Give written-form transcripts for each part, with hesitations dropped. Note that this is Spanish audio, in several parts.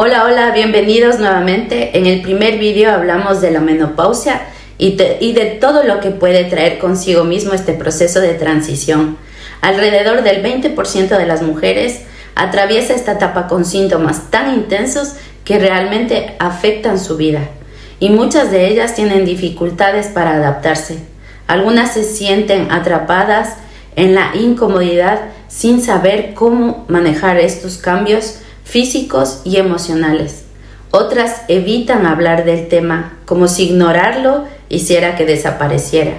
Hola, bienvenidos nuevamente. En el primer video hablamos de la menopausia y de todo lo que puede traer consigo mismo este proceso de transición. Alrededor del 20% de las mujeres atraviesa esta etapa con síntomas tan intensos que realmente afectan su vida, y muchas de ellas tienen dificultades para adaptarse. Algunas se sienten atrapadas en la incomodidad sin saber cómo manejar estos cambios físicos y emocionales. Otras evitan hablar del tema, como si ignorarlo hiciera que desapareciera.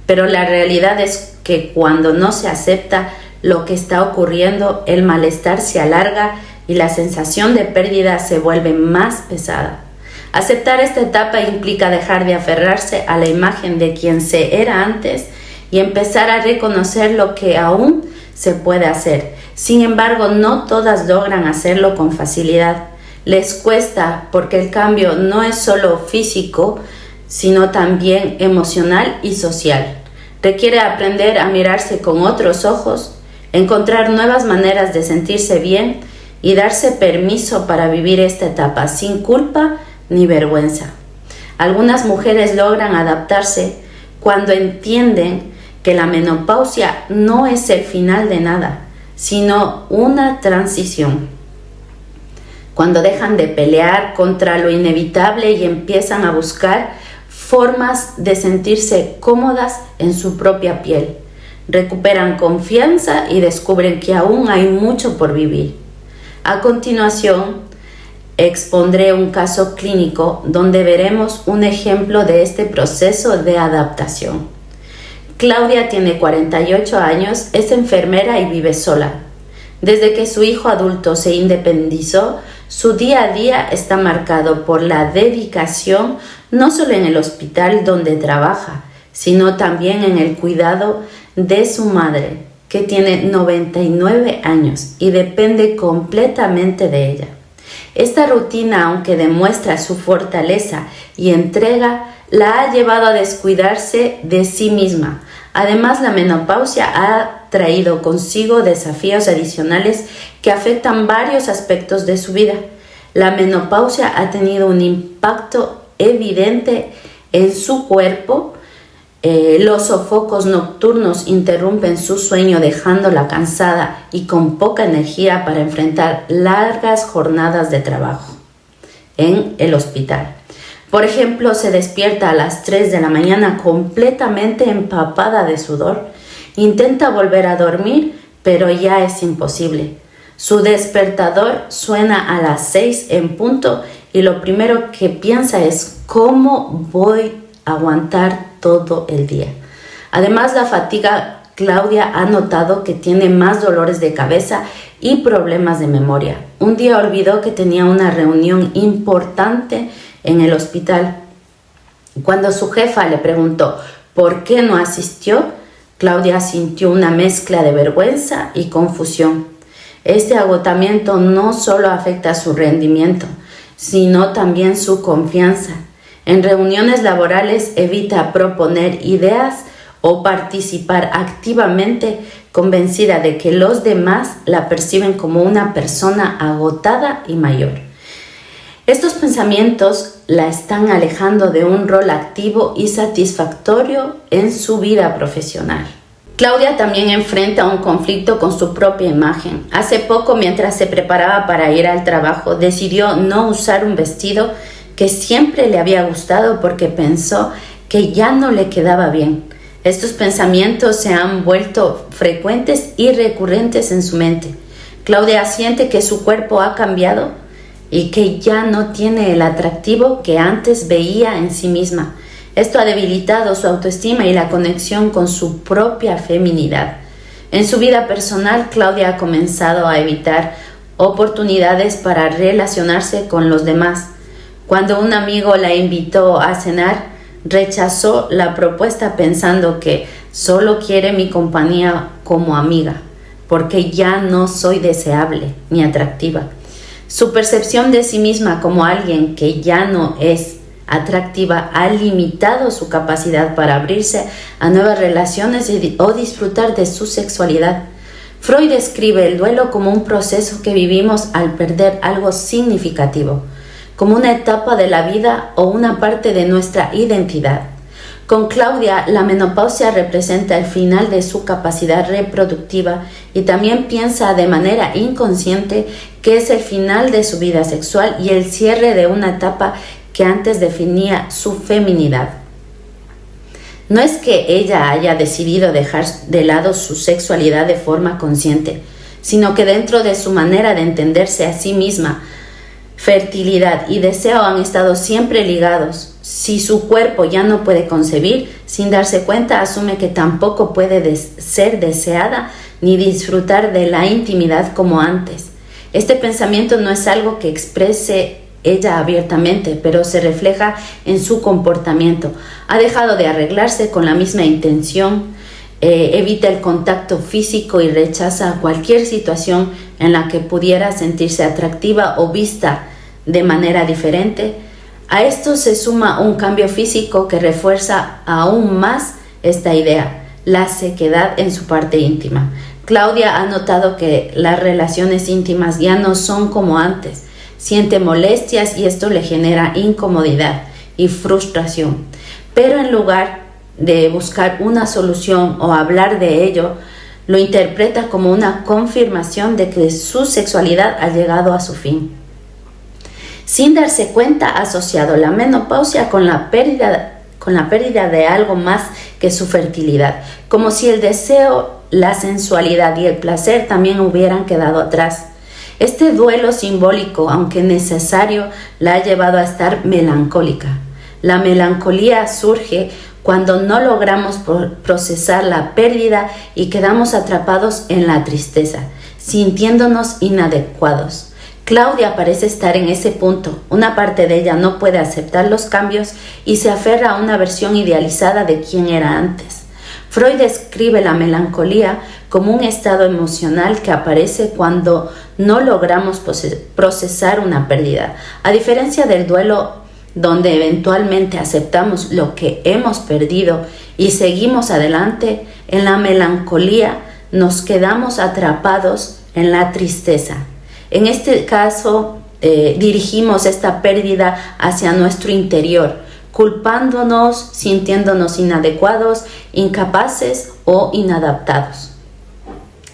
Pero la realidad es que cuando no se acepta lo que está ocurriendo, el malestar se alarga y la sensación de pérdida se vuelve más pesada. Aceptar esta etapa implica dejar de aferrarse a la imagen de quien se era antes y empezar a reconocer lo que aún se puede hacer. Sin embargo, no todas logran hacerlo con facilidad. Les cuesta porque el cambio no es solo físico, sino también emocional y social. Requiere aprender a mirarse con otros ojos, encontrar nuevas maneras de sentirse bien y darse permiso para vivir esta etapa sin culpa ni vergüenza. Algunas mujeres logran adaptarse cuando entienden que la menopausia no es el final de nada, sino una transición. Cuando dejan de pelear contra lo inevitable y empiezan a buscar formas de sentirse cómodas en su propia piel, recuperan confianza y descubren que aún hay mucho por vivir. A continuación, expondré un caso clínico donde veremos un ejemplo de este proceso de adaptación. Claudia tiene 48 años, es enfermera y vive sola. Desde que su hijo adulto se independizó, su día a día está marcado por la dedicación no solo en el hospital donde trabaja, sino también en el cuidado de su madre, que tiene 99 años y depende completamente de ella. Esta rutina, aunque demuestra su fortaleza y entrega, la ha llevado a descuidarse de sí misma. Además, la menopausia ha traído consigo desafíos adicionales que afectan varios aspectos de su vida. La menopausia ha tenido un impacto evidente en su cuerpo. Los sofocos nocturnos interrumpen su sueño, dejándola cansada y con poca energía para enfrentar largas jornadas de trabajo en el hospital. Por ejemplo, se despierta a las 3 de la mañana completamente empapada de sudor. Intenta volver a dormir, pero ya es imposible. Su despertador suena a las 6 en punto y lo primero que piensa es ¿cómo voy a aguantar todo el día? Además, la fatiga, Claudia ha notado que tiene más dolores de cabeza y problemas de memoria. Un día olvidó que tenía una reunión importante en el hospital. Cuando su jefa le preguntó por qué no asistió, Claudia sintió una mezcla de vergüenza y confusión. Este agotamiento no solo afecta su rendimiento, sino también su confianza. En reuniones laborales evita proponer ideas o participar activamente, convencida de que los demás la perciben como una persona agotada y mayor. Estos pensamientos la están alejando de un rol activo y satisfactorio en su vida profesional. Claudia también enfrenta un conflicto con su propia imagen. Hace poco, mientras se preparaba para ir al trabajo, decidió no usar un vestido que siempre le había gustado porque pensó que ya no le quedaba bien. Estos pensamientos se han vuelto frecuentes y recurrentes en su mente. Claudia siente que su cuerpo ha cambiado y que ya no tiene el atractivo que antes veía en sí misma. Esto ha debilitado su autoestima y la conexión con su propia feminidad. En su vida personal, Claudia ha comenzado a evitar oportunidades para relacionarse con los demás. Cuando un amigo la invitó a cenar, rechazó la propuesta pensando que solo quiere mi compañía como amiga, porque ya no soy deseable ni atractiva. Su percepción de sí misma como alguien que ya no es atractiva ha limitado su capacidad para abrirse a nuevas relaciones o disfrutar de su sexualidad. Freud describe el duelo como un proceso que vivimos al perder algo significativo, como una etapa de la vida o una parte de nuestra identidad. Con Claudia, la menopausia representa el final de su capacidad reproductiva y también piensa de manera inconsciente que es el final de su vida sexual y el cierre de una etapa que antes definía su feminidad. No es que ella haya decidido dejar de lado su sexualidad de forma consciente, sino que dentro de su manera de entenderse a sí misma, fertilidad y deseo han estado siempre ligados. Si su cuerpo ya no puede concebir, sin darse cuenta asume que tampoco puede ser deseada ni disfrutar de la intimidad como antes. Este pensamiento no es algo que exprese ella abiertamente, pero se refleja en su comportamiento. Ha dejado de arreglarse con la misma intención, evita el contacto físico y rechaza cualquier situación en la que pudiera sentirse atractiva o vista de manera diferente. A esto se suma un cambio físico que refuerza aún más esta idea, la sequedad en su parte íntima. Claudia ha notado que las relaciones íntimas ya no son como antes. Siente molestias y esto le genera incomodidad y frustración. Pero en lugar de buscar una solución o hablar de ello, lo interpreta como una confirmación de que su sexualidad ha llegado a su fin. Sin darse cuenta, ha asociado la menopausia con la pérdida de algo más que su fertilidad, como si el deseo, la sensualidad y el placer también hubieran quedado atrás. Este duelo simbólico, aunque necesario, la ha llevado a estar melancólica. La melancolía surge cuando no logramos procesar la pérdida y quedamos atrapados en la tristeza, sintiéndonos inadecuados. Claudia parece estar en ese punto. Una parte de ella no puede aceptar los cambios y se aferra a una versión idealizada de quién era antes. Freud describe la melancolía como un estado emocional que aparece cuando no logramos procesar una pérdida. A diferencia del duelo, donde eventualmente aceptamos lo que hemos perdido y seguimos adelante, en la melancolía nos quedamos atrapados en la tristeza. En este caso, dirigimos esta pérdida hacia nuestro interior, culpándonos, sintiéndonos inadecuados, incapaces o inadaptados.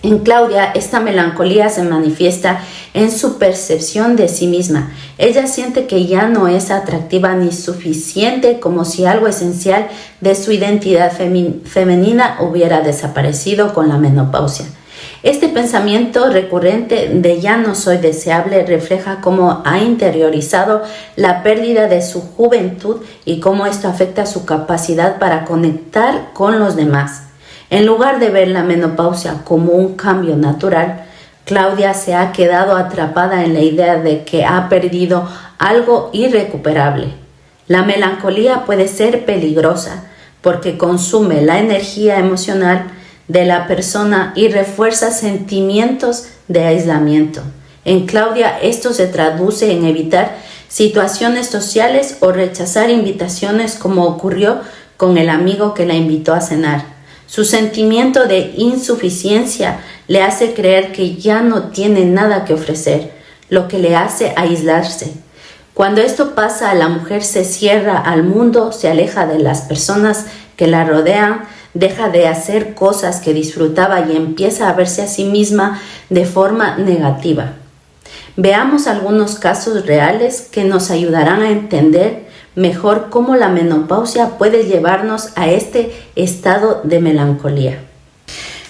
En Claudia, esta melancolía se manifiesta en su percepción de sí misma. Ella siente que ya no es atractiva ni suficiente, como si algo esencial de su identidad femenina hubiera desaparecido con la menopausia. Este pensamiento recurrente de ya no soy deseable refleja cómo ha interiorizado la pérdida de su juventud y cómo esto afecta su capacidad para conectar con los demás. En lugar de ver la menopausia como un cambio natural, Claudia se ha quedado atrapada en la idea de que ha perdido algo irrecuperable. La melancolía puede ser peligrosa porque consume la energía emocional de la persona y refuerza sentimientos de aislamiento. En Claudia esto se traduce en evitar situaciones sociales o rechazar invitaciones, como ocurrió con el amigo que la invitó a cenar. Su sentimiento de insuficiencia le hace creer que ya no tiene nada que ofrecer, lo que le hace aislarse. Cuando esto pasa, la mujer se cierra al mundo, se aleja de las personas que la rodean, deja de hacer cosas que disfrutaba y empieza a verse a sí misma de forma negativa. Veamos algunos casos reales que nos ayudarán a entender mejor cómo la menopausia puede llevarnos a este estado de melancolía.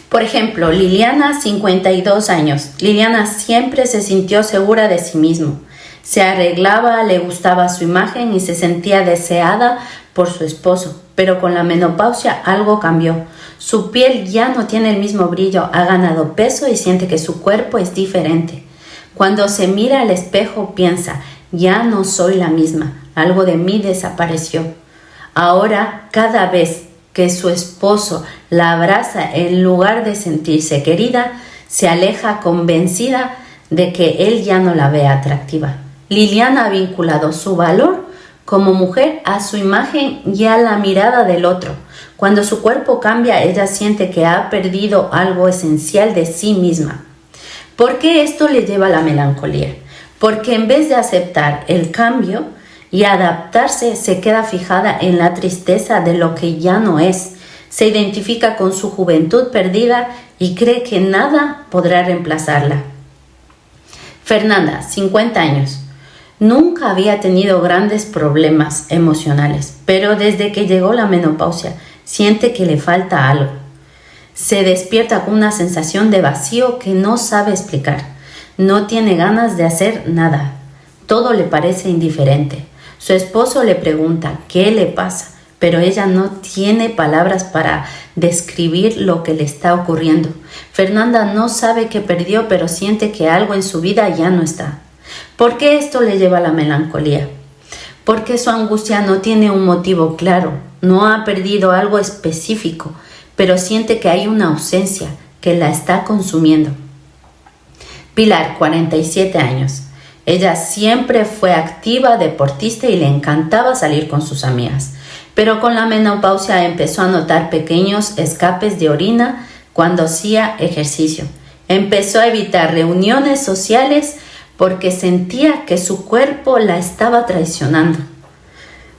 Por ejemplo, Liliana, 52 años. Liliana siempre se sintió segura de sí misma. Se arreglaba, le gustaba su imagen y se sentía deseada por su esposo. Pero con la menopausia algo cambió. Su piel ya no tiene el mismo brillo, ha ganado peso y siente que su cuerpo es diferente. Cuando se mira al espejo piensa, ya no soy la misma, algo de mí desapareció. Ahora, cada vez que su esposo la abraza, en lugar de sentirse querida, se aleja convencida de que él ya no la ve atractiva. Liliana ha vinculado su valor como mujer a su imagen y a la mirada del otro. Cuando su cuerpo cambia, ella siente que ha perdido algo esencial de sí misma. ¿Por qué esto le lleva a la melancolía? Porque en vez de aceptar el cambio y adaptarse, se queda fijada en la tristeza de lo que ya no es. Se identifica con su juventud perdida y cree que nada podrá reemplazarla. Fernanda, 50 años. Nunca había tenido grandes problemas emocionales, pero desde que llegó la menopausia siente que le falta algo. Se despierta con una sensación de vacío que no sabe explicar. No tiene ganas de hacer nada. Todo le parece indiferente. Su esposo le pregunta qué le pasa, pero ella no tiene palabras para describir lo que le está ocurriendo. Fernanda no sabe qué perdió, pero siente que algo en su vida ya no está. ¿Por qué esto le lleva a la melancolía? Porque su angustia no tiene un motivo claro, no ha perdido algo específico, pero siente que hay una ausencia que la está consumiendo. Pilar, 47 años. Ella siempre fue activa, deportista y le encantaba salir con sus amigas, pero con la menopausia empezó a notar pequeños escapes de orina cuando hacía ejercicio. Empezó a evitar reuniones sociales porque sentía que su cuerpo la estaba traicionando.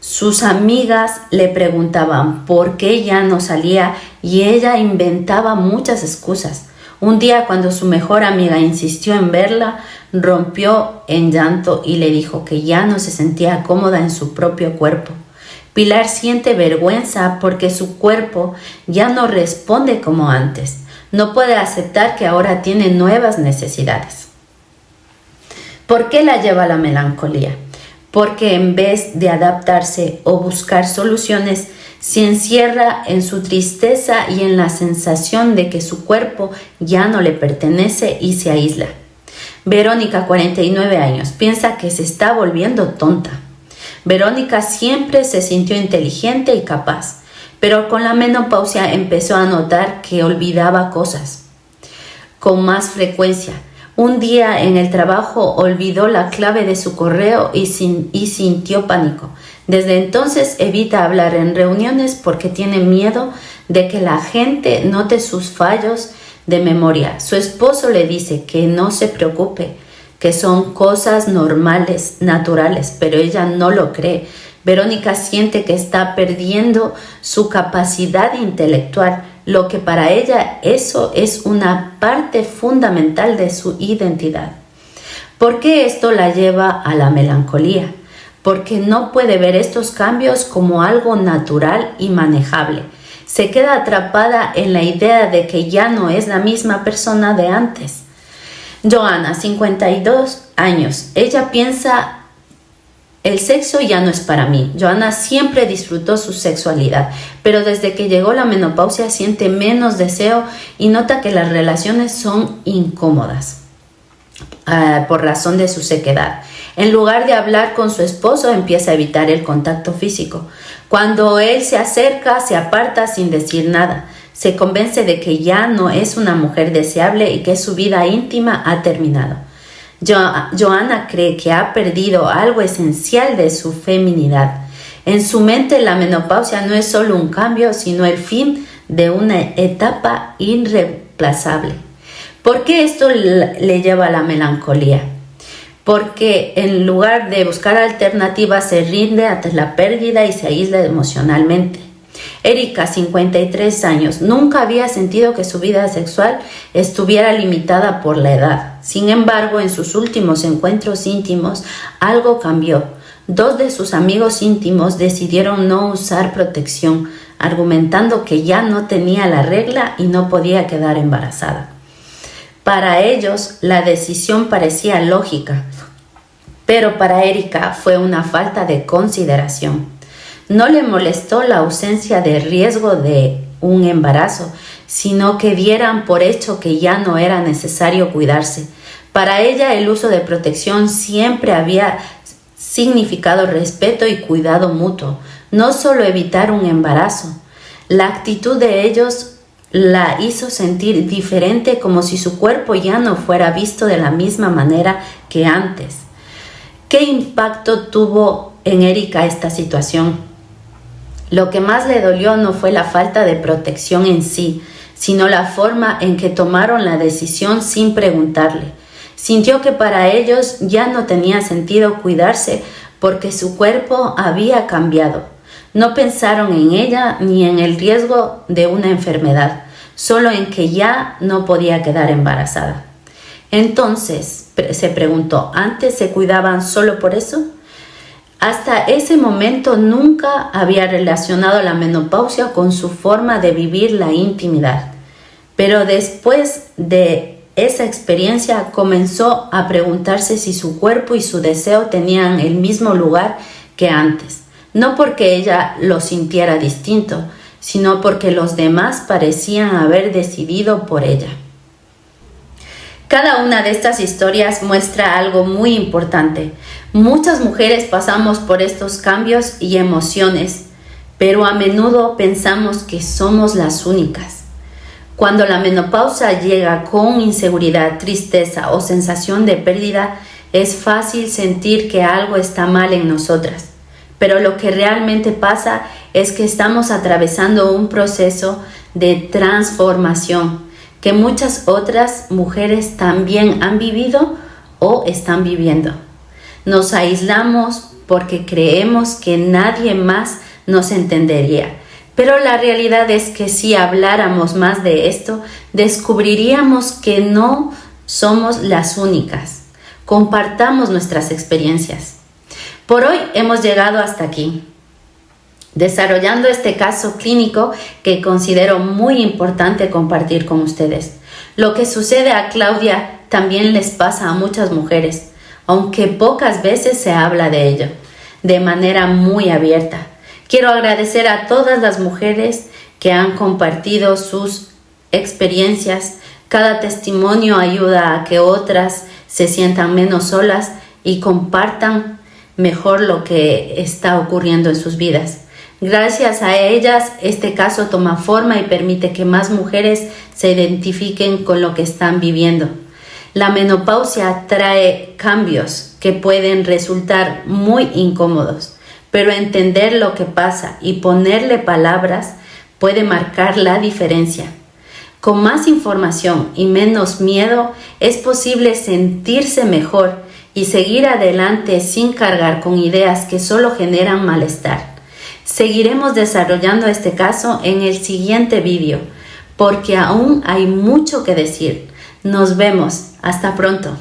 Sus amigas le preguntaban por qué ya no salía y ella inventaba muchas excusas. Un día, cuando su mejor amiga insistió en verla, rompió en llanto y le dijo que ya no se sentía cómoda en su propio cuerpo. Pilar siente vergüenza porque su cuerpo ya no responde como antes. No puede aceptar que ahora tiene nuevas necesidades. ¿Por qué la lleva a la melancolía? Porque en vez de adaptarse o buscar soluciones, se encierra en su tristeza y en la sensación de que su cuerpo ya no le pertenece y se aísla. Verónica, 49 años, piensa que se está volviendo tonta. Verónica siempre se sintió inteligente y capaz, pero con la menopausia empezó a notar que olvidaba cosas con más frecuencia. Un día en el trabajo olvidó la clave de su correo y sintió pánico. Desde entonces evita hablar en reuniones porque tiene miedo de que la gente note sus fallos de memoria. Su esposo le dice que no se preocupe, que son cosas normales, naturales, pero ella no lo cree. Verónica siente que está perdiendo su capacidad intelectual, lo que para ella eso es una parte fundamental de su identidad. ¿Por qué esto la lleva a la melancolía? Porque no puede ver estos cambios como algo natural y manejable. Se queda atrapada en la idea de que ya no es la misma persona de antes. Joana, 52 años. Ella piensa: el sexo ya no es para mí. Joana siempre disfrutó su sexualidad, pero desde que llegó la menopausia siente menos deseo y nota que las relaciones son incómodas por razón de su sequedad. En lugar de hablar con su esposo, empieza a evitar el contacto físico. Cuando él se acerca, se aparta sin decir nada. Se convence de que ya no es una mujer deseable y que su vida íntima ha terminado. Joana cree que ha perdido algo esencial de su feminidad. En su mente, la menopausia no es solo un cambio, sino el fin de una etapa irreemplazable. ¿Por qué esto le lleva a la melancolía? Porque en lugar de buscar alternativas, se rinde ante la pérdida y se aísla emocionalmente. Erika, 53 años, nunca había sentido que su vida sexual estuviera limitada por la edad. Sin embargo, en sus últimos encuentros íntimos, algo cambió. 2 de sus amigos íntimos decidieron no usar protección, argumentando que ya no tenía la regla y no podía quedar embarazada. Para ellos, la decisión parecía lógica, pero para Erika fue una falta de consideración. No le molestó la ausencia de riesgo de un embarazo, sino que dieran por hecho que ya no era necesario cuidarse. Para ella, el uso de protección siempre había significado respeto y cuidado mutuo, no solo evitar un embarazo. La actitud de ellos la hizo sentir diferente, como si su cuerpo ya no fuera visto de la misma manera que antes. ¿Qué impacto tuvo en Erika esta situación. Lo que más le dolió no fue la falta de protección en sí, sino la forma en que tomaron la decisión sin preguntarle. Sintió que para ellos ya no tenía sentido cuidarse porque su cuerpo había cambiado. No pensaron en ella ni en el riesgo de una enfermedad, solo en que ya no podía quedar embarazada. Entonces, se preguntó, ¿antes se cuidaban solo por eso? Hasta ese momento nunca había relacionado la menopausia con su forma de vivir la intimidad. Pero después de esa experiencia comenzó a preguntarse si su cuerpo y su deseo tenían el mismo lugar que antes. No porque ella lo sintiera distinto, sino porque los demás parecían haber decidido por ella. Cada una de estas historias muestra algo muy importante. Muchas mujeres pasamos por estos cambios y emociones, pero a menudo pensamos que somos las únicas. Cuando la menopausia llega con inseguridad, tristeza o sensación de pérdida, es fácil sentir que algo está mal en nosotras. Pero lo que realmente pasa es que estamos atravesando un proceso de transformación que muchas otras mujeres también han vivido o están viviendo. Nos aislamos porque creemos que nadie más nos entendería. Pero la realidad es que si habláramos más de esto, descubriríamos que no somos las únicas. Compartamos nuestras experiencias. Por hoy hemos llegado hasta aquí, desarrollando este caso clínico que considero muy importante compartir con ustedes. Lo que sucede a Claudia también les pasa a muchas mujeres, aunque pocas veces se habla de ello, de manera muy abierta. Quiero agradecer a todas las mujeres que han compartido sus experiencias. Cada testimonio ayuda a que otras se sientan menos solas y compartan mejor lo que está ocurriendo en sus vidas. Gracias a ellas, este caso toma forma y permite que más mujeres se identifiquen con lo que están viviendo. La menopausia trae cambios que pueden resultar muy incómodos, pero entender lo que pasa y ponerle palabras puede marcar la diferencia. Con más información y menos miedo, es posible sentirse mejor y seguir adelante sin cargar con ideas que solo generan malestar. Seguiremos desarrollando este caso en el siguiente vídeo, porque aún hay mucho que decir. Nos vemos. Hasta pronto.